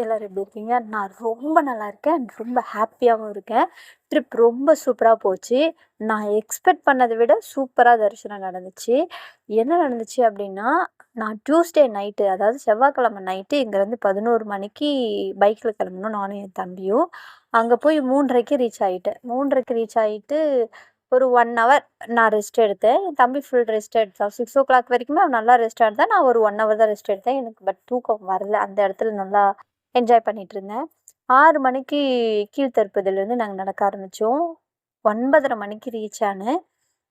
எல்லாரும் எப்படி இருக்கீங்க? நான் ரொம்ப நல்லா இருக்கேன். அண்ட் ரொம்ப ஹாப்பியாவும் இருக்கேன். ட்ரிப் ரொம்ப சூப்பரா போச்சு. நான் எக்ஸ்பெக்ட் பண்ணத விட சூப்பரா தரிசனம் நடந்துச்சு. என்ன நடந்துச்சு அப்படின்னா, நான் டியூஸ்டே நைட்டு, அதாவது செவ்வாய்க்கிழமை நைட்டு இங்கேருந்து 11 மணிக்கு பைக்கில் கிளம்புனோம் நானும் என் தம்பியும். அங்கே போய் 3:30க்கு ரீச் ஆகிட்டேன். 3:30க்கு ரீச் ஆகிட்டு ஒரு 1 ஹவர் நான் ரெஸ்ட் எடுத்தேன். என் தம்பி ஃபுல் ரெஸ்ட் எடுத்தான். 6:00 வரைக்குமே அவன் நல்லா ரெஸ்ட் எடுத்தான். நான் ஒரு 1 ஹவர் தான் ரெஸ்ட் எடுத்தேன். எனக்கு பட் தூக்கம் வரல. அந்த இடத்துல நல்லா என்ஜாய் பண்ணிட்டு இருந்தேன். 6 மணிக்கு கீழ்த்தருப்பதிலேருந்து நாங்கள் நடக்க ஆரம்பித்தோம். 9:30 மணிக்கு ரீச் ஆனேன்.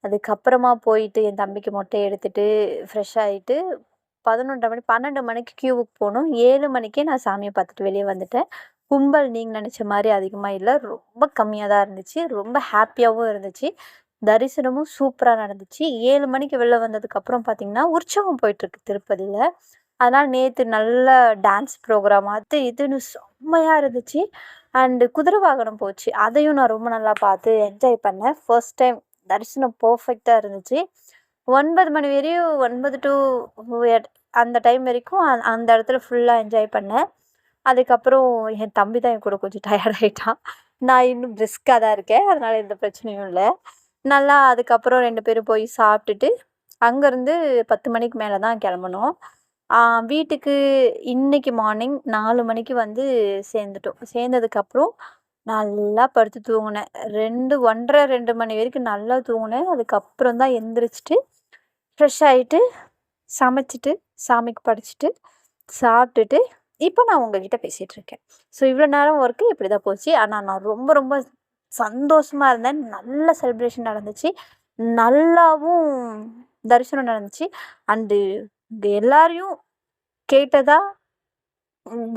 அதுக்கப்புறமா போயிட்டு என் தம்பிக்கு மொட்டை எடுத்துட்டு ஃப்ரெஷ் ஆகிட்டு 11:30 மணி 12 மணிக்கு கியூவுக்கு போனோம். 7 மணிக்கே நான் சாமியை பார்த்துட்டு வெளியே வந்துட்டேன். கும்பல் நீங்கள் நினச்ச மாதிரி அதிகமாக இல்லை, ரொம்ப கம்மியாக தான் இருந்துச்சு. ரொம்ப ஹாப்பியாகவும் இருந்துச்சு. தரிசனமும் சூப்பராக நடந்துச்சு. 7 மணிக்கு வெளில வந்ததுக்கப்புறம் பார்த்திங்கன்னா உற்சவம் போயிட்டுருக்கு திருப்பதியில். அதனால் நேற்று நல்ல டான்ஸ் ப்ரோக்ராம் அது இதுன்னு செம்மையாக இருந்துச்சு. அண்டு குதிரை வாகனம் போச்சு. அதையும் நான் ரொம்ப நல்லா பார்த்து என்ஜாய் பண்ணேன். ஃபர்ஸ்ட் டைம் தரிசனம் பர்ஃபெக்டாக இருந்துச்சு. 9 மணி வரையும் 9 to அந்த டைம் வரைக்கும் அந்த இடத்துல ஃபுல்லாக என்ஜாய் பண்ணேன். அதுக்கப்புறம் என் தம்பி தான் என் கூட கொஞ்சம் டயர்ட் ஆகிட்டான். நான் இன்னும் பிரிஸ்காக தான் இருக்கேன். அதனால் எந்த பிரச்சனையும் இல்லை. நல்லா அதுக்கப்புறம் 2 பேரும் போய் சாப்பிட்டுட்டு அங்கேருந்து 10 மணிக்கு மேலே தான் கிளம்புனோம். வீட்டுக்கு இன்றைக்கி மார்னிங் 4 மணிக்கு வந்து சேர்ந்துட்டோம். சேர்ந்ததுக்கப்புறம் நல்லா படுத்து தூங்கினேன். 1:30 2 மணி வரைக்கும் நல்லா தூங்கினேன். அதுக்கப்புறம் தான் எந்திரிச்சிட்டு ஃப்ரெஷ் ஆகிட்டு சமைச்சிட்டு சாமிக்கு படைச்சிட்டு சாப்பிட்டுட்டு இப்போ நான் உங்ககிட்ட பேசிகிட்ருக்கேன். ஸோ இவ்வளோ நேரம் ஒர்க்கு இப்படி தான் போச்சு. ஆனால் நான் ரொம்ப ரொம்ப சந்தோஷமாக இருந்தேன். நல்ல செலிப்ரேஷன் நடந்துச்சு. நல்லாவும் தரிசனம் நடந்துச்சு. அண்டு எல்லாரையும் கேட்டதா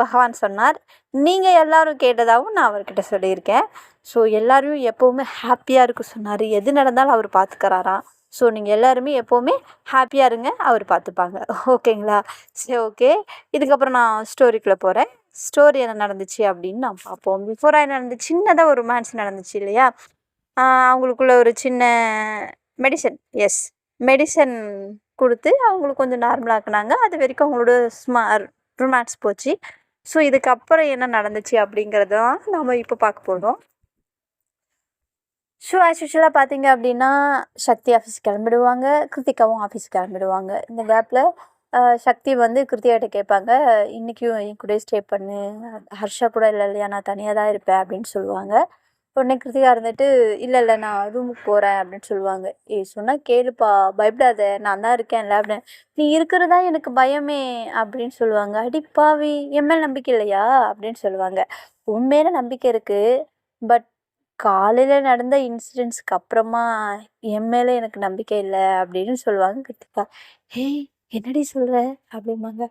பகவான் சொன்னார். நீங்கள் எல்லாரும் கேட்டதாகவும் நான் அவர்கிட்ட சொல்லியிருக்கேன். ஸோ எல்லாரையும் எப்போவுமே ஹாப்பியாக இருக்க சொன்னார். எது நடந்தாலும் அவர் பார்த்துக்கறாராம். ஸோ நீங்கள் எல்லாருமே எப்போவுமே ஹாப்பியாக இருங்க, அவர் பார்த்துப்பாங்க. ஓகேங்களா? சரி, ஓகே. இதுக்கப்புறம் நான் ஸ்டோரிக்குள்ளே போகிறேன். ஸ்டோரி என்ன நடந்துச்சு அப்படின்னு நான் பார்ப்போம். பிஃபோராக என்ன நடந்துச்சு, சின்னதாக ஒரு ரொமான்ஸ் நடந்துச்சு இல்லையா? அவங்களுக்குள்ள ஒரு சின்ன மெடிசன் கொடுத்து அவங்களுக்கு கொஞ்சம் நார்மலாக்குனாங்க. அது வரைக்கும் அவங்களோட ரொமான்ஸ் போச்சு. ஸோ இதுக்கப்புறம் என்ன நடந்துச்சு அப்படிங்கிறது தான் நம்ம இப்போ பார்க்க போகிறோம். ஸோ ஆஸ் யூஷுவலாக பார்த்தீங்க அப்படின்னா, சக்தி ஆஃபீஸ் கிளம்பிடுவாங்க, கிருத்திகாவும் ஆஃபீஸ் கிளம்பிடுவாங்க. இந்த கேப்பில் சக்தி வந்து கிருத்திகாட்ட கேட்பாங்க, இன்றைக்கும் என் கூட ஸ்டே பண்ணு, ஹர்ஷா கூட இல்லை இல்லையா, நான் தனியாக தான் இருப்பேன் அப்படின்னு சொல்லுவாங்க. உடனே கிருத்திகா இருந்துட்டு, இல்லை நான் ரூமுக்கு போகிறேன் அப்படின்னு சொல்லுவாங்க. சொன்னால் கேளுப்பா, பயப்படாத, நான் தான் இருக்கேன்ல அப்படின்னு. நீ இருக்கிறதா எனக்கு பயமே அப்படின்னு சொல்லுவாங்க. அடிப்பாவி, என் மேல் நம்பிக்கை இல்லையா அப்படின்னு சொல்லுவாங்க. உண்மையில நம்பிக்கை இருக்குது. பட் காலையில் நடந்த இன்சிடென்ட்ஸ்க்கு அப்புறமா என் மேலே எனக்கு நம்பிக்கை இல்லை அப்படின்னு சொல்லுவாங்க கிருத்திகா. ஏய் என்னடி சொல்கிற அப்படிம்பாங்க.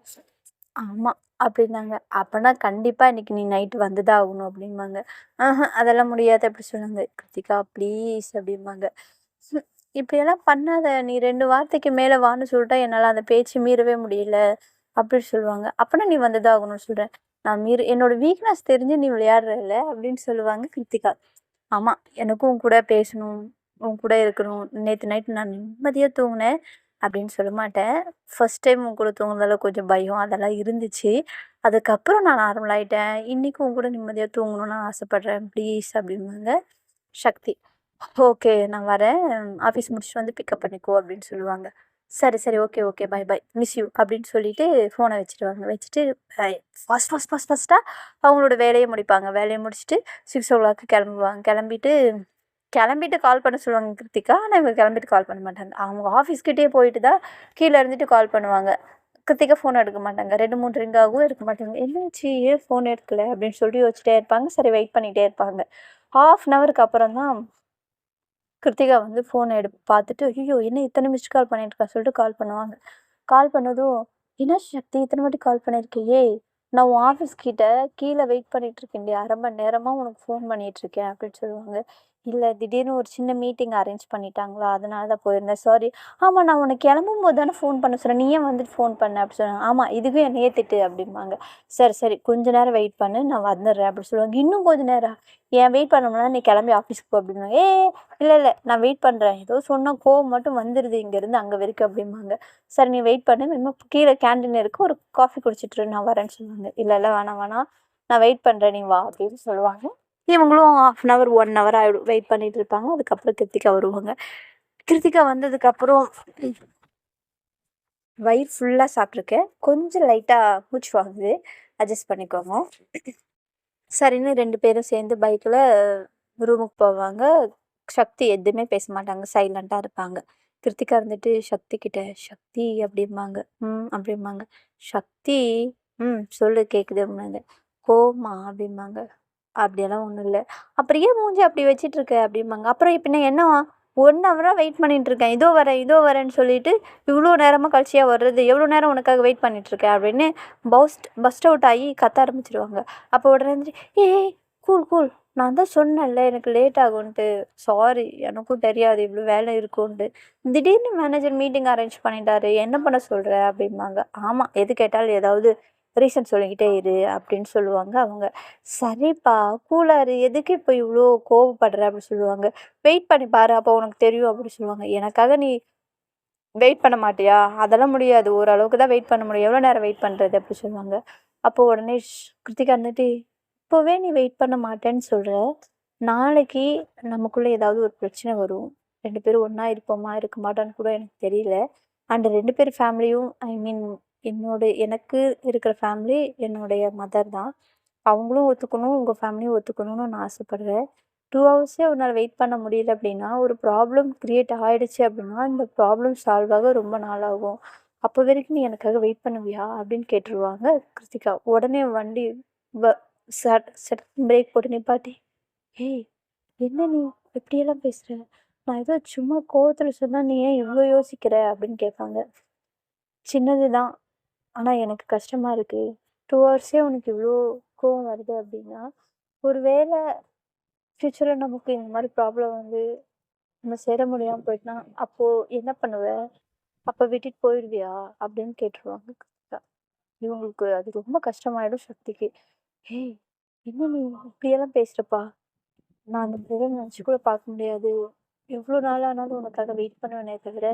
ஆமாம் அப்படின்னாங்க. அப்போனா கண்டிப்பாக இன்றைக்கி நீ நைட்டு வந்து தான் ஆகணும் அப்படிம்பாங்க. அதெல்லாம் முடியாது அப்படி சொன்னாங்க. கிருத்திகா ப்ளீஸ் அப்படிம்பாங்க. இப்படியெல்லாம் பண்ணாத, நீ 2 வார்த்தைக்கு மேலே வான்னு சொல்லிட்டா என்னால் அந்த பேச்சு மீறவே முடியல அப்படின்னு சொல்லுவாங்க. அப்போனா நீ வந்து தான் ஆகணும்னு சொல்கிறேன். நான் என்னோடய வீக்னஸ் தெரிஞ்சு நீ விளையாடுறல அப்படின்னு சொல்லுவாங்க கிருத்திகா. ஆமாம், எனக்கும் உன் கூட பேசணும், உன் கூட இருக்கணும், நேற்று நைட்டு நான் நிம்மதியாக தூங்கினேன் அப்படின்னு சொல்ல மாட்டேன். ஃபஸ்ட் டைம் உன் கூட தூங்குனதால கொஞ்சம் பயம் அதெல்லாம் இருந்துச்சு. அதுக்கப்புறம் நான் நார்மலாகிட்டேன். இன்றைக்கும் உன் கூட நிம்மதியாக தூங்கணும்னு நான் ஆசைப்பட்றேன் ப்ளீஸ் அப்படிம்பாங்க சக்தி. ஓகே நான் வரேன், ஆஃபீஸ் முடிச்சுட்டு வந்து பிக்கப் பண்ணிக்கோ அப்படின்னு சொல்லுவாங்க. சரி ஓகே பை மிஸ் யூ அப்படின்னு சொல்லிட்டு ஃபோனை வச்சுட்டு ஃபஸ்ட்டாக அவங்களோட வேலையை முடிப்பாங்க. வேலையை முடிச்சுட்டு 6:00 கிளம்புவாங்க. கிளம்பிட்டு கால் பண்ண சொல்லுவாங்க கிருத்திகா. ஆனால் இவங்க கிளம்பிட்டு கால் பண்ண மாட்டாங்க. அவங்க ஆஃபீஸ்கிட்டே போயிட்டு தான் கீழே இருந்துட்டு கால் பண்ணுவாங்க. கிருத்திகா ஃபோன் எடுக்க மாட்டாங்க. 2-3 ரிங் ஆகும், எடுக்க மாட்டாங்க. என்னாச்சு ஏன் ஃபோன் எடுக்கலை அப்படின்னு சொல்லிட்டு யோசிச்சிட்டே இருப்பாங்க. சரி வெயிட் பண்ணிகிட்டே இருப்பாங்க. 1/2 ஹவருக்கு அப்புறம் தான் கிருத்திகா வந்து ஃபோனை பார்த்துட்டு, ஐயோ என்ன இத்தனை மிஸ்ட் கால் பண்ணியிருக்கா சொல்லிட்டு கால் பண்ணுவாங்க. கால் பண்ணதும், என்ன சக்தி இத்தனை வாட்டி கால் பண்ணியிருக்கியே, நான் உன் ஆஃபீஸ் கிட்ட கீழே வெயிட் பண்ணிகிட்ருக்கேன்டி, 1/2 மணி நேரமாக உனக்கு ஃபோன் பண்ணிகிட்ருக்கேன் அப்படின்னு சொல்லுவாங்க. இல்ல திடீர்னு ஒரு சின்ன மீட்டிங் அரேஞ்ச் பண்ணிட்டாங்களா, அதனால தான் போயிருந்தேன். சாரி. ஆமா நான் உனக்கு கிளம்பும்போது தானே ஃபோன் பண்ண சொன்னேன். நீ ஏன் வந்துட்டு ஃபோன் பண்ண? அப்படி சொன்னாங்க. ஆமா இதுக்கும் என்னையே திட்டு அப்படிம்பாங்க. சரி, சரி கொஞ்ச நேரம் வெயிட் பண்ணு நான் வந்துடுறேன் அப்படி சொல்லுவாங்க. இன்னும் கொஞ்ச நேரம்? ஏன் வெயிட் பண்ண முடியலனா நீ கிளம்பி ஆஃபீஸ்க்கு போ அப்படின்னுவாங்க. இல்ல, இல்ல நான் வெயிட் பண்றேன். ஏதோ சொன்னா கோவம் மட்டும் வந்துருது இங்கேருந்து அங்க வரைக்கும் அப்படிம்பாங்க. சரி நீ வெயிட் பண்ணு. வேணுமா கீழ கேண்டீன் இருக்கு. ஒரு காஃபி குடிச்சிட்டு இரு நான் வரேன்னு சொல்லுவாங்க. இல்ல, இல்ல வேணாம், வேணாம். நான் வெயிட் பண்றேன். நீ வா அப்படின்னு சொல்லுவாங்க. இவங்களும் 1/2 அன் ஹவர், 1 ஹவர் ஆயிடும். வெயிட் பண்ணிட்டு இருப்பாங்க. அதுக்கப்புறம் கிருத்திகா வருவாங்க. கிருத்திகா வந்ததுக்கப்புறம் வயிறு ஃபுல்லா சாப்பிட்டுருக்கேன். கொஞ்சம் லைட்டா மூச்சு வாங்குது. அட்ஜஸ்ட் பண்ணிக்கோங்க. சரின்னு 2 பேரும் சேர்ந்து பைக்ல ரூமுக்கு போவாங்க. சக்தி எதுவுமே பேச மாட்டாங்க. சைலண்டா இருப்பாங்க. கிருத்திகா இருந்துட்டு சக்தி கிட்ட, "சக்தி" அப்படிம்பாங்க. "ம்" அப்படிம்பாங்க. "சக்தி, ம் சொல்லு கேட்குது" அப்படின்னாங்க. "கோவமா?" அப்படிம்பாங்க. "அப்படியெல்லாம் ஒண்ணும் இல்ல." "அப்புறம் ஏன் மூஞ்சி அப்படி வச்சுட்டு இருக்க?" அப்படிம்பாங்க. "அப்புறம் பின்ன என்னவா? 1 ஹவரா வெயிட் பண்ணிட்டு இருக்கேன். இதோ வரேன், இதோ வரேன்னு சொல்லிட்டு இவ்வளோ நேரமா கழிச்சியா வர்றது? எவ்வளோ நேரம் உனக்காக வெயிட் பண்ணிட்டு இருக்கேன்?" அப்படின்னு பஸ்ட் அவுட் ஆகி கத்த ஆரம்பிச்சுருவாங்க. அப்போ உடனே வந்துட்டு, "ஏய் கூல் கூல். நான் தான் சொன்னேன்ல எனக்கு லேட் ஆகும்ன்ட்டு. சாரி எனக்கும் தெரியாது இவ்வளோ வேலை இருக்கும்ன்ட்டு. திடீர்னு மேனேஜர் மீட்டிங் அரேஞ்ச் பண்ணிட்டாரு. என்ன பண்ண சொல்ற?" அப்படிம்பாங்க. "ஆமா எது கேட்டாலும் ஏதாவது ரீசன் சொல்லிக்கிட்டே இரு" அப்படின்னு சொல்லுவாங்க அவங்க. "சரிப்பா கூலா இரு. எதுக்கு இப்போ இவ்வளோ கோவப்படுற?" அப்படி சொல்லுவாங்க. "வெயிட் பண்ணி பாரு அப்போ உனக்கு தெரியும்" அப்படி சொல்லுவாங்க. "எனக்காக நீ வெயிட் பண்ண மாட்டியா? அதெல்லாம் முடியாது. ஓரளவுக்கு தான் வெயிட் பண்ண முடியும். எவ்வளோ நேரம் வெயிட் பண்ணுறது?" அப்படி சொல்லுவாங்க. அப்போ உடனே கிருத்திகா இருந்துட்டு, "இப்போவே நீ வெயிட் பண்ண மாட்டேன்னு சொல்ற. நாளைக்கு நமக்குள்ள ஏதாவது ஒரு பிரச்சனை வரும். 2 பேரும் ஒண்ணா இருப்போமா, இருக்க மாட்டோம்னு கூட எனக்கு தெரியல. அண்ட் 2 பேர் ஃபேமிலியும் ஐ மீன் எனக்கு இருக்கிற ஃபேமிலி என்னுடைய மதர் தான். அவங்களும் ஒத்துக்கணும், உங்க ஃபேமிலியும் ஒத்துக்கணும்னு நான் ஆசைப்படுறேன். 2 ஹவர்ஸே உன்னால வெயிட் பண்ண முடியல அப்படின்னா, ஒரு ப்ராப்ளம் கிரியேட் ஆயிடுச்சு அப்படின்னா, இந்த ப்ராப்ளம் சால்வ் ஆக ரொம்ப நாள் ஆகும். அப்போ வரைக்கும் நீ எனக்காக வெயிட் பண்ணுவியா?" அப்படின்னு கேட்டுருவாங்க கிருத்திகா. உடனே வண்டி வ சட் சட்டுன்னு பிரேக் போட்டு நிப்பாட்டி, "ஏய் என்ன நீ இப்படியெல்லாம் பேசுற? நான் ஏதோ சும்மா கோவத்துல சொன்னா நீ ஏன் இவ்ளோ யோசிக்கிற?" அப்படின்னு கேட்பாங்க. "சின்னது தான். ஆனா எனக்கு கஷ்டமா இருக்கு. 2 ஹவர்ஸே உனக்கு இவ்ளோ கோவம் வருது அப்படின்னா, ஒரு வேள ஃப்யூச்சர்ல நமக்கு இந்த மாரி ப்ராப்ளம் வந்து நம்ம சேர முடியாம போயிட்டுனா, அப்போ என்ன பண்ணுவ? அப்ப விட்டுட்டு போயிடுவியா?" அப்படின்னு கேட்டுருவாங்க கரெக்ட்டா. இவங்களுக்கு அது ரொம்ப கஷ்டமாயிடும் சக்திக்கு. "ஏய் என்ன நீ இப்படியெல்லாம் பேசுறப்பா? நான் அந்த பிள்ளைய நினைச்சு கூட பார்க்க முடியாது. எவ்வளோ நாள் ஆனாலும் உனக்காக வெயிட் பண்ணுவேனே தவிர,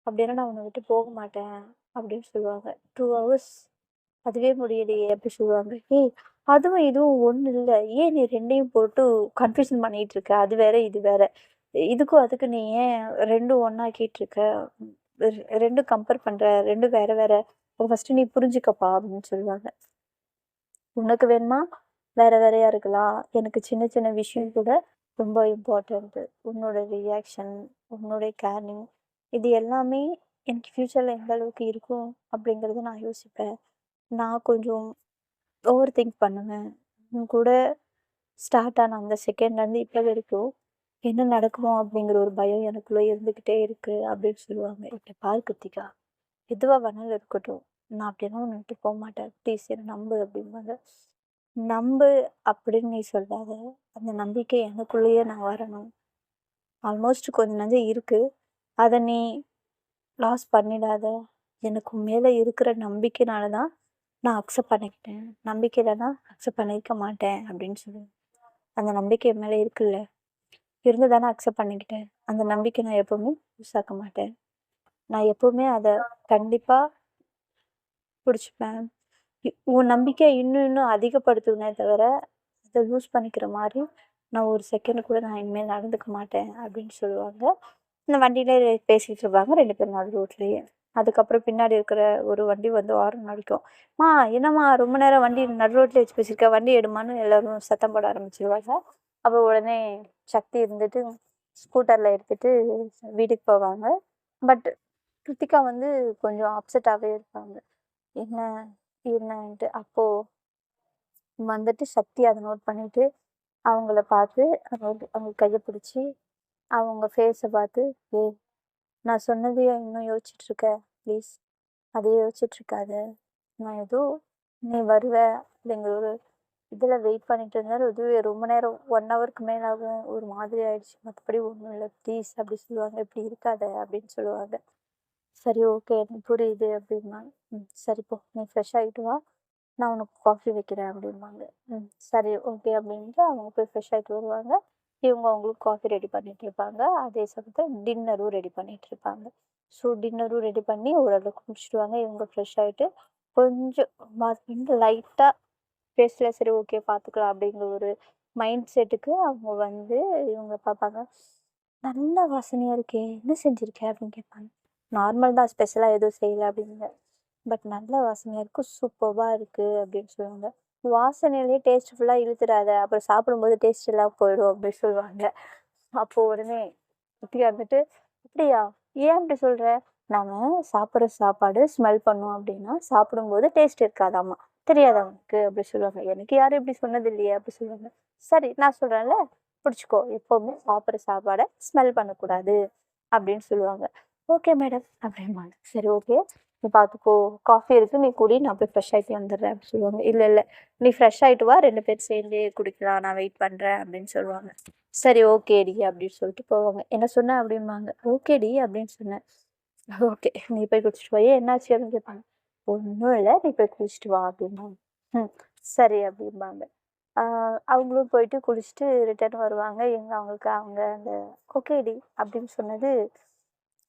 அப்படியெல்லாம் நான் உன்னை விட்டு போக மாட்டேன்" அப்படின்னு சொல்லுவாங்க. 2 ஹவர்ஸ் அதுவே முடியலையே அப்படி சொல்லுவாங்க. "ஏய் அதுவும் இதுவும் ஒண்ணு இல்ல. ஏன் நீ 2யும் போட்டு கன்ஃப்யூஷன் பண்ணிட்டு இருக்க? அது வேற, இது வேற. இதுக்கும் அதுக்கு நீ ஏன் 2ம் ஒண்ணாக்கிட்டு இருக்க? 2ம் கம்பேர் பண்ற. 2ம் வேற வேற. அத ஃபர்ஸ்ட்டு நீ புரிஞ்சுக்கப்பா" அப்படின்னு சொல்லுவாங்க. "உனக்கு வேணுமா? வேற வேறயா இருக்கலாம். எனக்கு சின்ன சின்ன விஷயம் கூட ரொம்ப இம்பார்ட்டன்ட்டு. உன்னோட ரியாக்ஷன், உன்னுடைய கேரிங் இது எல்லாமே எனக்கு ஃப்யூச்சர்ல எந்த அளவுக்கு இருக்கும் அப்படிங்கிறத நான் யோசிப்பேன். நான் கொஞ்சம் ஓவர் திங்க் பண்ணுவேன். உன் கூட ஸ்டார்ட் ஆன அந்த செகண்ட்லேருந்து இப்போ வரைக்கும் என்ன நடக்குமோ அப்படிங்கிற ஒரு பயம் எனக்குள்ள இருந்துக்கிட்டே இருக்கு" அப்படின்னு சொல்லுவாங்க. "இங்க பாரு கிருத்திகா, எதுவா வேணாலும் இருக்கட்டும். நான் அப்படியெல்லாம் உன்ன விட்டு போமாட்டேன். ப்ளீஸ் என்ன நம்பு" அப்படிம்பாங்க. "நம்பு அப்படின்னு நீ சொல்லாத. அந்த நம்பிக்கை எனக்குள்ளேயே நான் வரணும். ஆல்மோஸ்ட் கொஞ்ச நஞ்சம் இருக்கு. அத நீ லாஸ் பண்ணிடாத. எனக்கு உன் மேல இருக்கிற நம்பிக்கைனால தான் நான் அக்செப்ட் பண்ணிக்கிட்டேன். நம்பிக்கை இல்லைன்னா அக்செப்ட் பண்ணியிருக்க மாட்டேன்" அப்படின்னு சொல்லுவேன். "அந்த நம்பிக்கை என் மேல இருக்குல்ல. இருந்து தானே அக்செப்ட் பண்ணிக்கிட்டேன். அந்த நம்பிக்கை நான் எப்பவுமே லூஸ் ஆக்க மாட்டேன். நான் எப்பவுமே அத கண்டிப்பா புடிச்சுப்பேன். உன் நம்பிக்கைய இன்னும் இன்னும் அதிகப்படுத்துவேனே தவிர, அத லூஸ் பண்ணிக்கிற மாரி நான் ஒரு செகண்ட் கூட நான் இனிமேல் நடந்துக்க மாட்டேன்" அப்படின்னு சொல்லுவாங்க. இந்த வண்டியிலே பேசிட்டு இருப்பாங்க 2 பேரும் நடு ரோட்லயே. அதுக்கப்புறம் பின்னாடி இருக்கிற ஒரு வண்டி வந்து ஹாரன் அடிக்கும். "ம்மா என்னம்மா ரொம்ப நேரம் வண்டி நடு ரோட்ல வச்சு பேசியிருக்க, வண்டி எடும்மான்னு" எல்லாரும் சத்தம் போட ஆரம்பிச்சுருவாங்க. அப்போ உடனே சக்தி இருந்துட்டு ஸ்கூட்டர்ல எடுத்துட்டு வீட்டுக்கு போவாங்க. பட் கிருத்திகா வந்து கொஞ்சம் அப்செட்டாவே இருப்பாங்க. என்ன என்னன்ட்டு. அப்போ வந்துட்டு சக்தி அத நோட் பண்ணிட்டு, அவங்கள பார்த்து அவங்க கைய பிடிச்சு, அவங்க ஃபேஸ பார்த்து, "ஏய் நான் சொன்னதையே இன்னும் யோசிச்சுட்டு இருக்க? ப்ளீஸ் அதையே யோசிச்சுட்டு இருக்காத. நான் ஏதோ நீ வருவ அப்படிங்கிற ஒரு இதில் வெயிட் பண்ணிட்டு இருந்தாரு. இதுவே ரொம்ப நேரம் 1 ஹவருக்கு மேலே ஆகும். ஒரு மாதிரி ஆயிடுச்சு. மற்றபடி ஒன்றும் இல்லை, ப்ளீஸ் அப்படி சொல்லுவாங்க. இப்படி இருக்காத அப்படின்னு சொல்லுவாங்க. சரி ஓகே, எனக்கு புரியுது அப்படிம்பாங்க. சரி போ, நீ ஃப்ரெஷ் ஆகிட்டு வா, நான் உனக்கு காஃபி வைக்கிறேன் அப்படிம்பாங்க. சரி ஓகே அப்படின்ட்டு அவங்க போய் ஃப்ரெஷ் ஆகிட்டு வருவாங்க. இவங்க அவங்களுக்கு காஃபி ரெடி பண்ணிட்டு இருப்பாங்க. அதே சமயத்தில் டின்னரும் ரெடி பண்ணிட்டு இருப்பாங்க. ஸோ டின்னரும் ரெடி பண்ணி ஓரளவுக்கு முடிச்சிடுவாங்க. இவங்க ஃப்ரெஷ் ஆகிட்டு கொஞ்சம் ஹஸ்பண்ட் லைட்டாக பேசல, சரி ஓகே பார்த்துக்கலாம் அப்படிங்கிற ஒரு மைண்ட் செட்டுக்கு அவங்க வந்து இவங்க பார்ப்பாங்க. நல்ல வாசனையாக இருக்கே, என்ன செஞ்சுருக்கேன் அப்படின்னு கேட்பாங்க. நார்மல் தான், ஸ்பெஷலாக எதுவும் செய்யலை அப்படிங்க. பட் நல்ல வாசனையாக இருக்குது, சூப்பராக இருக்குது அப்படின்னு சொல்லுவாங்க. வாசனையிலேயே டேஸ்ட் ஃபுல்லாக இழுத்துடாத, அப்புறம் சாப்பிடும்போது டேஸ்ட் எல்லாம் போயிடும் அப்படின்னு சொல்லுவாங்க. அப்போது உடனே குட்டியா இருந்துட்டு, அப்படியா, ஏன் அப்படி சொல்கிற? நாம் சாப்பிட்ற சாப்பாடு ஸ்மெல் பண்ணோம் அப்படின்னா சாப்பிடும்போது டேஸ்ட் இருக்காதாம்மா, தெரியாதா உனக்கு அப்படி சொல்லுவாங்க. எனக்கு யாரும் இப்படி சொன்னது இல்லையே அப்படி சொல்லுவாங்க. சரி நான் சொல்கிறேன்ல, பிடிச்சிக்கோ, எப்போவுமே சாப்பிட்ற சாப்பாடை ஸ்மெல் பண்ணக்கூடாது அப்படின்னு சொல்லுவாங்க. ஓகே மேடம் அப்படிம்பாங்க. சரி ஓகே, நீ பார்த்துக்கோ, காஃபி இருக்குது, நீ குடி, நான் போய் ஃப்ரெஷ் ஆகிட்டு வந்துடுறேன் அப்படின்னு சொல்லுவாங்க. இல்லை இல்லை, நீ ஃப்ரெஷ் ஆகிட்டு வா, 2 பேர் சேர்ந்தே குடிக்கலாம், நான் வெயிட் பண்ணுறேன் அப்படின்னு சொல்லுவாங்க. சரி ஓகேடி அப்படின்னு சொல்லிட்டு போவாங்க. என்ன சொன்னேன் அப்படிம்பாங்க. ஓகேடி அப்படின்னு சொன்னேன். ஓகே, நீ போய் குடிச்சிட்டு வா. ஏன் என்னாச்சு அப்படின்னு கேட்பாங்க. ஒன்றும் இல்லை, நீ போய் குடிச்சிட்டு வா அப்படிம்பாங்க. சரி அப்படிம்பாங்க. அவங்களும் போயிட்டு குளிச்சுட்டு ரிட்டர்ன் வருவாங்க. அவங்களுக்கு அவங்க அந்த ஓகேடி அப்படின்னு சொன்னது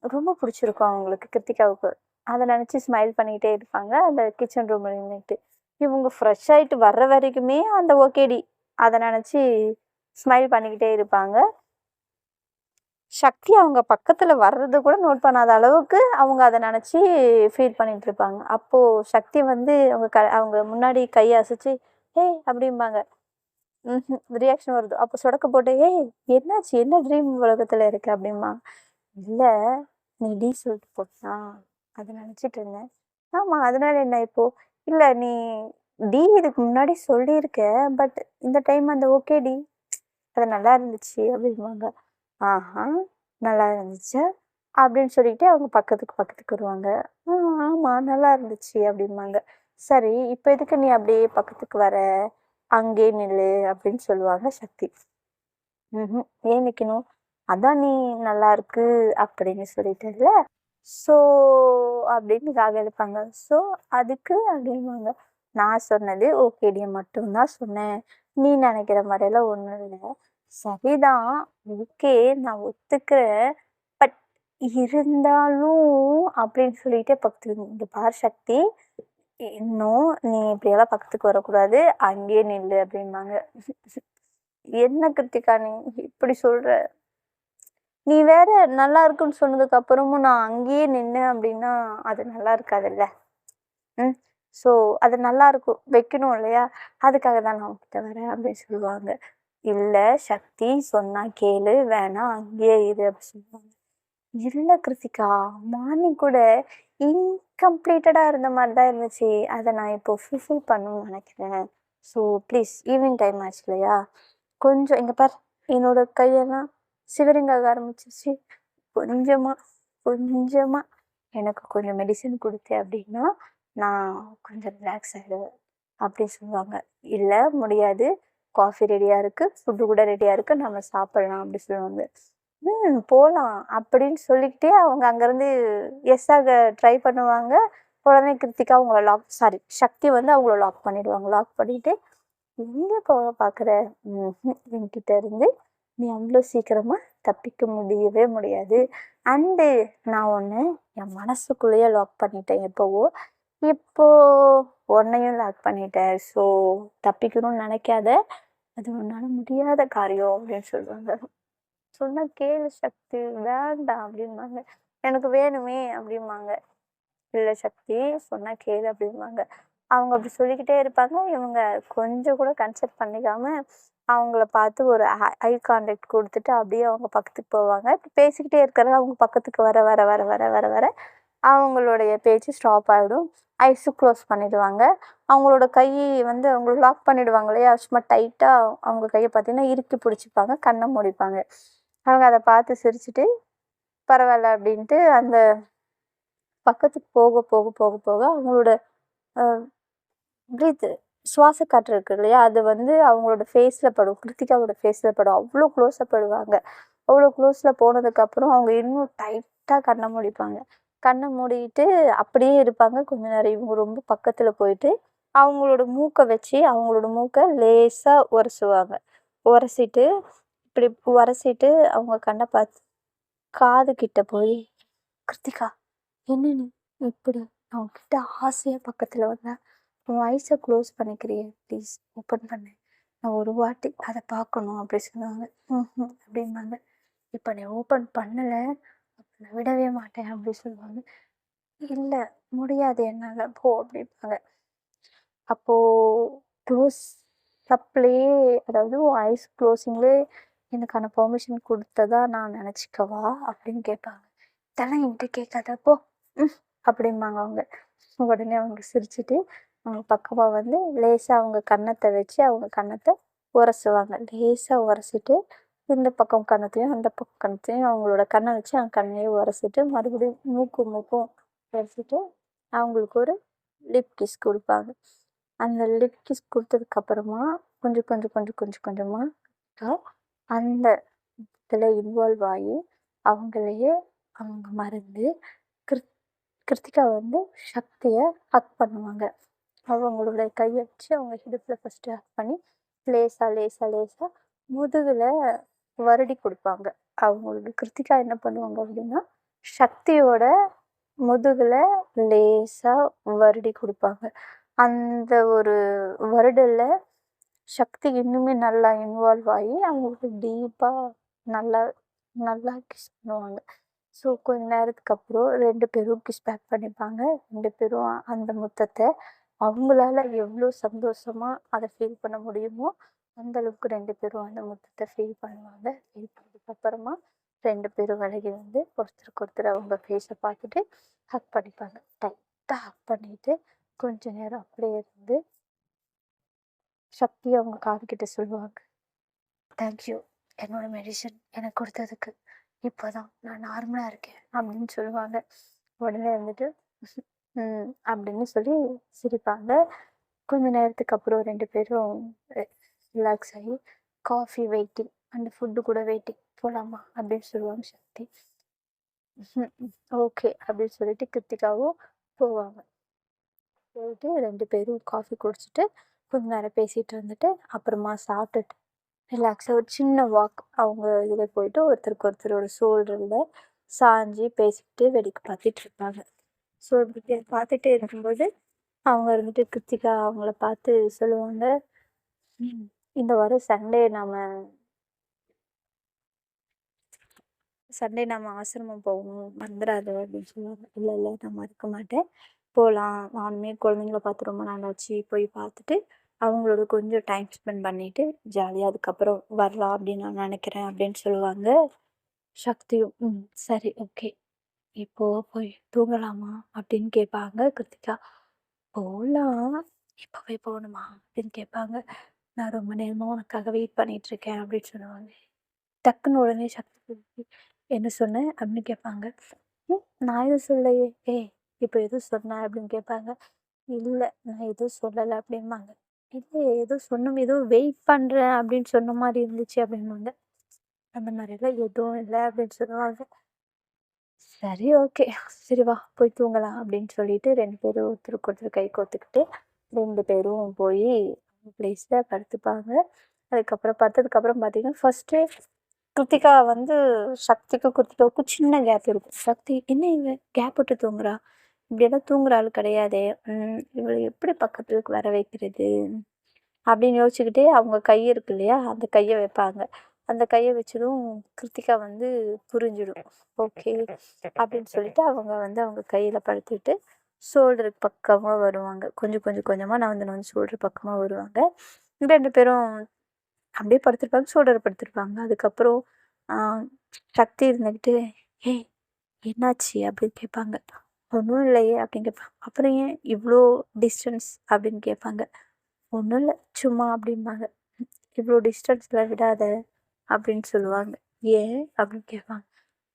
ரொம்ப பிடிச்சிருக்கும் அவங்களுக்கு, கிருத்திகாவுக்கு. அதை நினச்சி ஸ்மைல் பண்ணிக்கிட்டே இருப்பாங்க அந்த கிச்சன் ரூமில் நின்றுட்டு. இவங்க ஃப்ரெஷ் ஆகிட்டு வர்ற வரைக்குமே அந்த ஓகேடி அதை நினச்சி ஸ்மைல் பண்ணிக்கிட்டே இருப்பாங்க. சக்தி அவங்க பக்கத்தில் வர்றது கூட நோட் பண்ணாத அளவுக்கு அவங்க அதை நினச்சி ஃபீல் பண்ணிட்டு இருப்பாங்க. அப்போது சக்தி வந்து அவங்க முன்னாடி கையை அசைச்சு ஏய் அப்படிம்பாங்க. ரியாக்ஷன் வருது. அப்போ சொடக்க போட்டு ஏய் என்னாச்சு, என்ன ட்ரீம் உலகத்தில் இருக்கு அப்படிம்மா. இல்லை, நீ டி சொல்லிட்டு போட்டா அதை நினச்சிட்டு இருந்தேன். ஆமாம், அதனால என்ன இப்போ? இல்லை, நீ டி இதுக்கு முன்னாடி சொல்லியிருக்க, பட் இந்த டைம் அந்த ஓகே டி அது நல்லா இருந்துச்சு அப்படிம்பாங்க. ஆஹா, நல்லா இருந்துச்சு அப்படின்னு சொல்லிட்டு அவங்க பக்கத்துக்கு வருவாங்க. ஆமாம் நல்லா இருந்துச்சு அப்படிம்பாங்க. சரி இப்போ எதுக்கு நீ அப்படியே பக்கத்துக்கு வர, அங்கே நில்லு அப்படின்னு சொல்லுவாங்க சக்தி. ஏன் நிற்கணும், அதான் நீ நல்லா இருக்கு அப்படின்னு சொல்லிட்டல, ஸோ அப்படின்னு எழுப்பாங்க. ஸோ அதுக்கு அப்படின்வாங்க. நான் சொன்னது ஓகேடியை மட்டும்தான் சொன்னேன், நீ நினைக்கிற மாதிரியெல்லாம் ஒன்றும் இல்லை. சரிதான், ஓகே நான் ஒத்துக்கிறேன், பட் இருந்தாலும் அப்படின்னு சொல்லிட்டு பக்கத்துக்கு இங்கே பார் சக்தி, இன்னும் நீ இப்படியெல்லாம் பக்கத்துக்கு வரக்கூடாது, அங்கேயே நில்லு அப்படின்பாங்க. என்ன கிருத்திகா நீ இப்படி சொல்ற, நீ வேற நல்லா இருக்குன்னு சொன்னதுக்கு அப்புறமும் நான் அங்கேயே நின்னேன் அப்படின்னா அது நல்லா இருக்காதுல்ல. ஸோ அது நல்லா இருக்கும், வைக்கணும் இல்லையா, அதுக்காக தான் நான் உங்ககிட்ட வரேன் அப்படின்னு சொல்லுவாங்க. இல்லை சக்தி சொன்னா கேளு, வேணாம் அங்கேயே இரு அப்படி சொல்லுவாங்க. இல்லை கிருத்திகா, மார்னிங் கூட இன்கம்ப்ளீட்டடாக இருந்த மாதிரி தான் இருந்துச்சு, அதை நான் இப்போ ஃபுல்ஃபில் பண்ணணும்னு நினைக்கிறேன். ஸோ ப்ளீஸ், ஈவினிங் டைம் ஆச்சு இல்லையா, கொஞ்சம் இங்கே பார், என்னோட கையெல்லாம் சிவரிங்காக ஆரம்பிச்சிருச்சு, கொஞ்சமாக எனக்கு கொஞ்சம் மெடிசன் கொடுத்தேன் அப்படின்னா நான் கொஞ்சம் ரிலாக்ஸ் ஆகிடுவேன் அப்படி சொல்லுவாங்க. இல்லை முடியாது, காஃபி ரெடியாக இருக்குது, ஃபுட்டு கூட ரெடியாக இருக்குது, நம்ம சாப்பிட்லாம் அப்படி சொல்லுவாங்க. போகலாம் அப்படின்னு சொல்லிக்கிட்டே அவங்க அங்கேருந்து எஸ்ஸாக ட்ரை பண்ணுவாங்க. உடனே கிருத்திகா அவங்கள சக்தி வந்து அவங்கள லாக் பண்ணிடுவாங்க. லாக் பண்ணிவிட்டு எங்கே போக பார்க்குற, என்கிட்ட இருந்து நீ அவ்வளோ சீக்கிரமாக தப்பிக்க முடியவே முடியாது. அண்டு நான் ஒன்று என் மனசுக்குள்ளேயே லாக் பண்ணிட்டேன் எப்போவோ, இப்போ உன்னையும் லாக் பண்ணிட்டேன். ஸோ தப்பிக்கணும்னு நினைக்காத, அது உன்னால் முடியாத காரியம் அப்படின்னு சொல்லுவாங்க. சொன்னா கேளு சக்தி, வேண்டாம் அப்படிம்பாங்க. எனக்கு வேணுமே அப்படிம்பாங்க. இல்லை சக்தி சொன்னா கேளு அப்படிம்பாங்க. அவங்க அப்படி சொல்லிக்கிட்டே இருப்பாங்க. இவங்க கொஞ்சம் கூட கன்சல்ட் பண்ணிக்காம அவங்கள பார்த்து ஒரு ஐ கான்டாக்ட் கொடுத்துட்டு அப்படியே அவங்க பக்கத்துக்கு போவாங்க. இப்போ பேசிக்கிட்டே இருக்கிறத அவங்க பக்கத்துக்கு வர வர வர வர வர வர அவங்களுடைய பேச்சு ஸ்டாப் ஆகிடும். ஐஸு க்ளோஸ் பண்ணிடுவாங்க. அவங்களோட கை வந்து அவங்கள லாக் பண்ணிடுவாங்க இல்லையா, சும்மா டைட்டாக அவங்க கையை பார்த்தீங்கன்னா இறுக்கி பிடிச்சிப்பாங்க, கண்ணை மூடிப்பாங்க. அவங்க அதை பார்த்து சிரிச்சுட்டு பரவாயில்ல அப்படின்ட்டு அந்த பக்கத்துக்கு போக போக போக போக அவங்களோட ப்ரீத்து சுவாச காற்று இருக்கு இல்லையா? அது வந்து அவங்களோட ஃபேஸில் படும். கிருத்திகாவோட ஃபேஸில் படும். அவ்வளோ க்ளோஸாக படுவாங்க. அவ்வளோ க்ளோஸில் போனதுக்கப்புறம் அவங்க இன்னும் டைட்டாக கண்ணை மூடிப்பாங்க. கண்ணை மூடிட்டு அப்படியே இருப்பாங்க. கொஞ்ச நேரம் இவங்க ரொம்ப பக்கத்தில் போயிட்டு அவங்களோட மூக்கை வச்சு அவங்களோட மூக்கை லேசாக உரசுவாங்க. உரசிட்டு இப்படி உரசிட்டு அவங்க கண்ணை பார்த்து காது கிட்ட போய், "கிருத்திகா, என்ன நீ இப்படி? நான் உன்கிட்ட ஆசையாக பக்கத்தில் வந்தேன். உன் ஐஸை க்ளோஸ் பண்ணிக்கிறியே, ப்ளீஸ் ஓப்பன் பண்ணு. நான் ஒரு வாட்டி அதை பார்க்கணும்." அப்படி சொல்லுவாங்க. அப்படிம்பாங்க. "இப்போ நீ ஓப்பன் பண்ணலை, நான் விடவே மாட்டேன்." அப்படி சொல்லுவாங்க. "இல்லை, முடியாது என்னால், போ." அப்படிம்பாங்க. அப்போது க்ளோஸ் அப்லேயே, அதாவது உன் ஐஸ் க்ளோஸிங்லேயே எனக்கான பெர்மிஷன் கொடுத்ததா நான் நினச்சிக்கவா அப்படின்னு கேட்பாங்க. "இதெல்லாம் என்கிட்ட கேட்காத, போ." அப்படிம்பாங்க அவங்க. உடனே அவங்க சிரிச்சுட்டு அவங்க பக்கமாக வந்து லேசாக அவங்க கன்னத்தை வச்சு அவங்க கன்னத்தை உரசுவாங்க. லேசாக உரசிட்டு இந்த பக்கம் கன்னத்தையும் அந்த பக்கம் கன்னத்தையும் அவங்களோட கண்ணை வச்சு அவங்க கண்ணையே உரசிட்டு மறுபடியும் மூக்கும் உரசிட்டு அவங்களுக்கு ஒரு லிப் கிஸ் கொடுப்பாங்க. அந்த லிப் கிஸ் கொடுத்ததுக்கப்புறமா கொஞ்சமாக அந்த இதில் இன்வால்வ் ஆகி அவங்களையே அவங்க மறந்து கிருத்திகா வந்து சக்தியை ஹக் பண்ணுவாங்க. அவங்களோட கையை வச்சு அவங்க இடுப்பில் ஃபஸ்ட்டு ஹக் பண்ணி லேசாக முதுகில் வருடி கொடுப்பாங்க. அவங்களோட கிருத்திகா என்ன பண்ணுவாங்க அப்படின்னா, சக்தியோட முதுகில் லேசாக வருடி கொடுப்பாங்க. அந்த ஒரு வருடல சக்தி இன்னுமே நல்லா இன்வால்வ் ஆகி அவங்களுக்கு டீப்பாக நல்லா நல்லா கிஸ் பண்ணுவாங்க. ஸோ கொஞ்ச நேரத்துக்கு அப்புறம் 2 பேரும் கிஸ் பேக் பண்ணிப்பாங்க. 2 பேரும் அந்த முத்தத்தை அவங்களால எவ்வளோ சந்தோஷமாக அதை ஃபீல் பண்ண முடியுமோ அந்த அளவுக்கு 2 பேரும் அந்த முத்தத்தை ஃபீல் பண்ணுவாங்க. ஃபீல் பண்ணதுக்கப்புறமா 2 பேரும் விலகி வந்து ஒருத்தருக்கு ஒருத்தர் அவங்க ஃபேஸை பார்த்துட்டு ஹக் பண்ணிப்பாங்க. டைட்டாக ஹக் பண்ணிட்டு கொஞ்ச நேரம் அப்படியே இருந்து சக்தி அவங்க காதுகிட்ட சொல்லுவாங்க, "தேங்க்யூ என்னோட மெடிசன் எனக்கு கொடுத்ததுக்கு. இப்போ தான் நான் நார்மலாக இருக்கேன்." அப்படின்னு சொல்லுவாங்க. உடனே வந்துட்டு அப்படின்னு சொல்லி சிரிப்பாங்க. கொஞ்ச நேரத்துக்கு அப்புறம் 2 பேரும் ரிலாக்ஸ் ஆகி காஃபி வெயிட்டிங் அண்ட் ஃபுட்டு கூட வெயிட்டிங், போகலாமா அப்படின்னு சொல்லுவாங்க சக்தி. ஓகே அப்படின்னு சொல்லிட்டு கிருத்திகாவும் போவாங்க. போயிட்டு 2 பேரும் காஃபி குடிச்சிட்டு கொஞ்ச நேரம் பேசிகிட்டு இருந்துட்டு அப்புறமா சாப்பிட்டுட்டு ரிலாக்ஸாக ஒரு சின்ன வாக் அவங்க இதில் போயிட்டு ஒருத்தருக்கு ஒருத்தரோட ஷோல்டரில் சாஞ்சு பேசிக்கிட்டு வேடிக்கை பார்த்துட்டு இருப்பாங்க. ஸோ இப்படி பார்த்துட்டே இருக்கும்போது அவங்க இருந்துட்டு கிருத்திகா அவங்கள பார்த்து சொல்லுவாங்க, இந்த வாரம் சண்டே நம்ம ஆசிரமம் போகணும், மறந்துடாத அப்படின்னு சொல்லுவாங்க. இல்லை நான் மறக்க மாட்டேன், போகலாம். நானுமே குழந்தைங்கள பார்த்து ரொம்ப நாள் ஆச்சு, போய் பார்த்துட்டு அவங்களோட கொஞ்சம் டைம் ஸ்பெண்ட் பண்ணிவிட்டு ஜாலியாக அதுக்கப்புறம் வரலாம் அப்படின்னு நான் நினைக்கிறேன் அப்படின்னு சொல்லுவாங்க. சக்தியும் சரி ஓகே, இப்போ போய் தூங்கலாமா அப்படின்னு கேட்பாங்க. கிருத்திகா, போகலாம், இப்போவே போகணுமா அப்படின்னு கேட்பாங்க. நான் ரொம்ப நேரமாக உனக்காக வெயிட் பண்ணிட்டு இருக்கேன் அப்படின்னு சொல்லுவாங்க. டக்குன்னு உடனே சக்தி, என்ன சொன்னேன் அப்படின்னு கேட்பாங்க. நான் எதுவும் சொல்லலையே. இப்போ எதுவும் சொன்னேன் அப்படின்னு கேட்பாங்க. இல்லை நான் எதுவும் சொல்லலை அப்படிம்பாங்க. இல்லை ஏதோ சொன்னோம், ஏதோ வெயிட் பண்ணுறேன் அப்படின்னு சொன்ன மாதிரி இருந்துச்சு அப்படின்பாங்க. அந்த மாதிரிலாம் எதுவும் இல்லை அப்படின்னு சொல்லுவாங்க. சரி ஓகே, சரி வா போய் தூங்கலாம் அப்படின்னு சொல்லிட்டு 2 பேரும் ஒருத்தருக்கு ஒருத்தர் கை கோத்துக்கிட்டு 2 பேரும் போய் பிளேஸில் படுத்துப்பாங்க. அதுக்கப்புறம் படுத்ததுக்கப்புறம் பார்த்தீங்கன்னா ஃபஸ்ட்டு கிருத்திகா வந்து கிருத்திகாவுக்கும் சின்ன கேப் இருக்கும். சக்தி, என்ன இவ கேப் விட்டு தூங்குறா, இப்படியெல்லாம் தூங்குற ஆள் கிடையாதே, இவளை எப்படி பக்கத்துக்கு வர வைக்கிறது அப்படின்னு யோசிச்சுக்கிட்டே அவங்க கை இருக்கு இல்லையா, அந்த கையை வைப்பாங்க. அந்த கையை வச்சதும் கிருத்திகா வந்து புரிஞ்சிடும். ஓகே அப்படின்னு சொல்லிட்டு அவங்க வந்து அவங்க கையில் படுத்துக்கிட்டு ஷோல்டருக்கு பக்கமாக வருவாங்க. கொஞ்சமாக நான் வந்து ஷோல்டர் பக்கமாக வருவாங்க. 2 பேரும் அப்படியே படுத்திருப்பாங்க, ஷோல்டர் படுத்திருப்பாங்க. அதுக்கப்புறம் சக்தி இருந்துக்கிட்டு, "ஏய் என்னாச்சு?" அப்படின்னு கேட்பாங்க. "ஒன்றும் இல்லையே" அப்படின்னு கேட்பாங்க. "அப்புறம் ஏன் இவ்வளோ டிஸ்டன்ஸ்?" அப்படின்னு கேட்பாங்க. "ஒன்றும் இல்லை சும்மா" அப்படிம்பாங்க. "இவ்வளோ டிஸ்டன்ஸில் விடாத" அப்படின்னு சொல்லுவாங்க. "ஏன்?" அப்படின்னு கேட்பாங்க.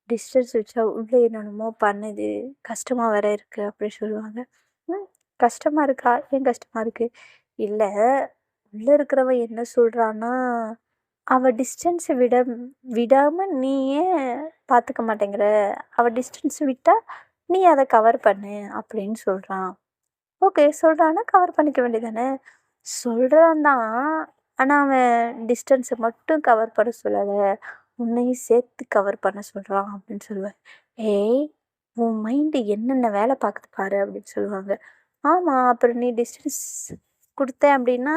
"டிஸ்டன்ஸ் வச்சா உள்ளே என்னென்னமோ பண்ணுது, கஷ்டமாக வேற இருக்குது" அப்படின்னு சொல்லுவாங்க. கஷ்டமாக இருக்கா? ஏன் கஷ்டமாக இருக்குது? இல்ல, உள்ள இருக்கிறவன் என்ன சொல்றான்னா, "அவ டிஸ்டன்ஸ விடாம நீ ஏன் பார்த்துக்க மாட்டேங்கிற? அவ டிஸ்டன்ஸ் விட்டா, நீ அத கவர் பண்ணு" அப்படின்னு சொல்றான். ஓகே. சொல்றான்னா கவர் பண்ணிக்க வேண்டியதானே! சொல்றான் தான். ஆனா, அவன் டிஸ்டன்ஸ மட்டும் கவர் பண்ண சொல்லல. உன்னையும் சேர்த்து கவர் பண்ண சொல்றான் அப்படின்னு சொல்லுவேன். "ஏய்! உன் மைண்டு என்னென்ன வேலை பாக்குது பாரு" அப்படின்னு சொல்லுவாங்க. ஆமா. அப்புறம் நீ டிஸ்டன்ஸ் குடுத்தேன் அப்படின்னா,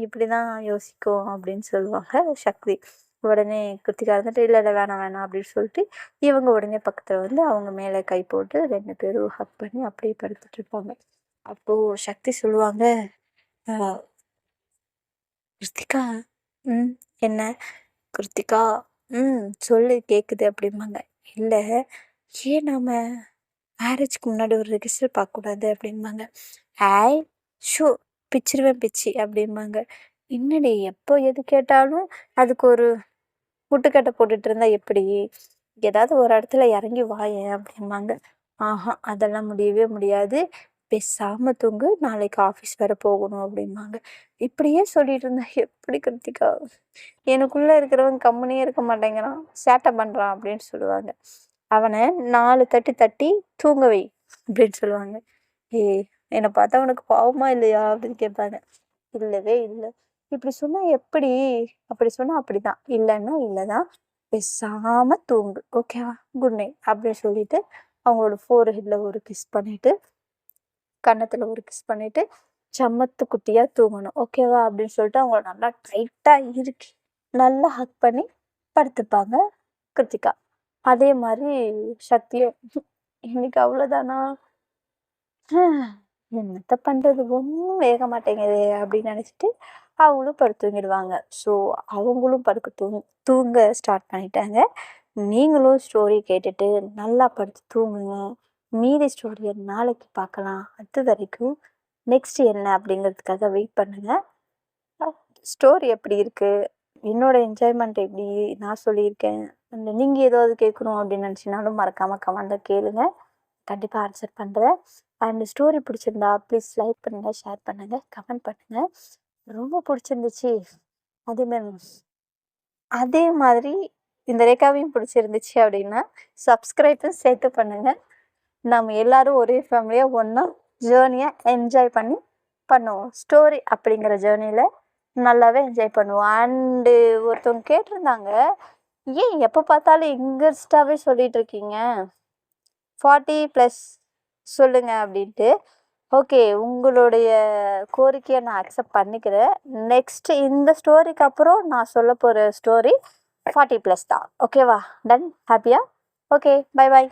இப்படிதான் யோசிக்கும் அப்படின்னு சொல்லுவாங்க சக்தி. உடனே கிருத்திகா இருந்துட்டு, "இல்ல, இல்ல வேணாம், வேணாம்" அப்படின்னு சொல்லிட்டு, இவங்க உடனே பக்கத்துல வந்து அவங்க மேல கை போட்டு 2 பேரும் ஹக் பண்ணி அப்படியே படுத்துட்டு இருப்பாங்க. அப்போ சக்தி சொல்லுவாங்க, "அ கிருத்திகா, ம் என்ன?" "கிருத்திகா, சொல்லு கேட்குது" அப்படிம்பாங்க. "இல்ல, ஏன் நாம மேரேஜ்க்கு முன்னாடி ஒரு ரிஹர்சல் பார்க்கக்கூடாது" அப்படிம்பாங்க. "ஏய்! ஷோ பிச்சிருவேன் பிச்சி" அப்படிம்பாங்க. "என்னடி எப்போ எது கேட்டாலும் அதுக்கு ஒரு முட்டுக்கட்டை போட்டுட்டு இருந்தா எப்படி? ஏதாவது ஒரு இடத்துல இறங்கி வாயேன்" அப்படிம்பாங்க. "ஆஹா அதெல்லாம் முடியவே முடியாது. பேசாம தூங்கு. நாளைக்கு ஆஃபீஸ் வேற போகணும்" அப்படிம்பாங்க. இப்படியே சொல்லிட்டு இருந்தா எப்படி கிருத்திகா? எனக்குள்ள இருக்கிறவன் கம்முனே இருக்க மாட்டேங்கிறான். சேட்டை பண்றான் அப்படின்னு சொல்லுவாங்க. "அவன 4 தட்டி தட்டி தூங்க வை" அப்படின்னு சொல்லுவாங்க. "ஏய்! என்ன பார்த்தா உனக்கு பாவமா இல்லையா?" அப்படின்னு கேட்பாங்க. "இல்லவே இல்ல." "இப்படி சொன்னா எப்படி?" "அப்படி சொன்னா அப்படிதான். இல்லன்னா இல்லதான். பேசாம தூங்கு. ஓகேவா? குட் நைட்" அப்படின்னு சொல்லிட்டு அவங்களோட ஃபோர்ஹெட்ல ஒரு கிஸ் பண்ணிட்டு, கன்னத்துல ஒரு கிஸ் பண்ணிட்டு, சமத்து குட்டியா தூங்கணும். ஓகேவா? அப்படின்னு சொல்லிட்டு அவங்கள நல்லா டைட்டா இறுக்கி, நல்லா ஹக் பண்ணி படுத்துப்பாங்க கிருத்திகா. அதே மாரி சக்தியும், "இன்னைக்கு அவ்வளோதானா? என்னத்த பண்றது? ஒண்ணும் வேக மாட்டேங்குதே" அப்படின்னு நெனச்சுட்டு அவங்களும் படுத்து தூங்கிடுவாங்க. ஸோ, அவங்களும் படுக்க தூங்க ஸ்டார்ட் பண்ணிட்டாங்க. நீங்களும் ஸ்டோரி கேட்டுட்டு நல்லா படுத்து தூங்குங்க. மீதி ஸ்டோரிய நாளைக்கு பார்க்கலாம். அது வரைக்கும் நெக்ஸ்ட் என்ன அப்படிங்கிறதுக்காக வெயிட் பண்ணுங்க. ஸ்டோரி எப்படி இருக்கு? என்னோட என்ஜாய்மெண்ட் எப்படி நான் சொல்லியிருக்கேன். நீங்க ஏதாவது கேட்கணும் அப்படின்னு நினச்சினாலும் மறக்காம கமெண்ட்ல கேளுங்க. கண்டிப்பா ஆன்சர் பண்றேன். அண்ட் ஸ்டோரி பிடிச்சிருந்தா ப்ளீஸ் லைக் பண்ணுங்க, ஷேர் பண்ணுங்க, கமெண்ட் பண்ணுங்க. ரொம்ப பிடிச்சிருந்துச்சு அதே மாரி அதே மாதிரி இந்த ரேகாவையும் பிடிச்சிருந்துச்சு அப்படின்னா, சப்ஸ்கிரைபும் சேர்த்து பண்ணுங்க. நம்ம எல்லாரும் ஒரே ஃபேமிலியா ஒண்ணா ஜேர்னிய என்ஜாய் பண்ணி பண்ணுவோம். ஸ்டோரி அப்படிங்கிற ஜேர்னில நல்லாவே என்ஜாய் பண்ணுவோம். அண்டு ஒருத்தவங்க கேட்டிருந்தாங்க, "ஏன் எப்போ பார்த்தாலும் யங்கர்ஸ்ட்டாவே சொல்லிட்டு இருக்கீங்க? 40+ சொல்லுங்க" அப்படின்ட்டு. ஓகே. உங்களுடைய கோரிக்கைய நான் அக்செப்ட் பண்ணிக்கிறேன். நெக்ஸ்ட் இந்த ஸ்டோரிக்கு அப்புறம் நான் சொல்லப்போற ஸ்டோரி 40+ தான். ஓகேவா? டன்? ஹேப்பியா? ஓகே. Bye by.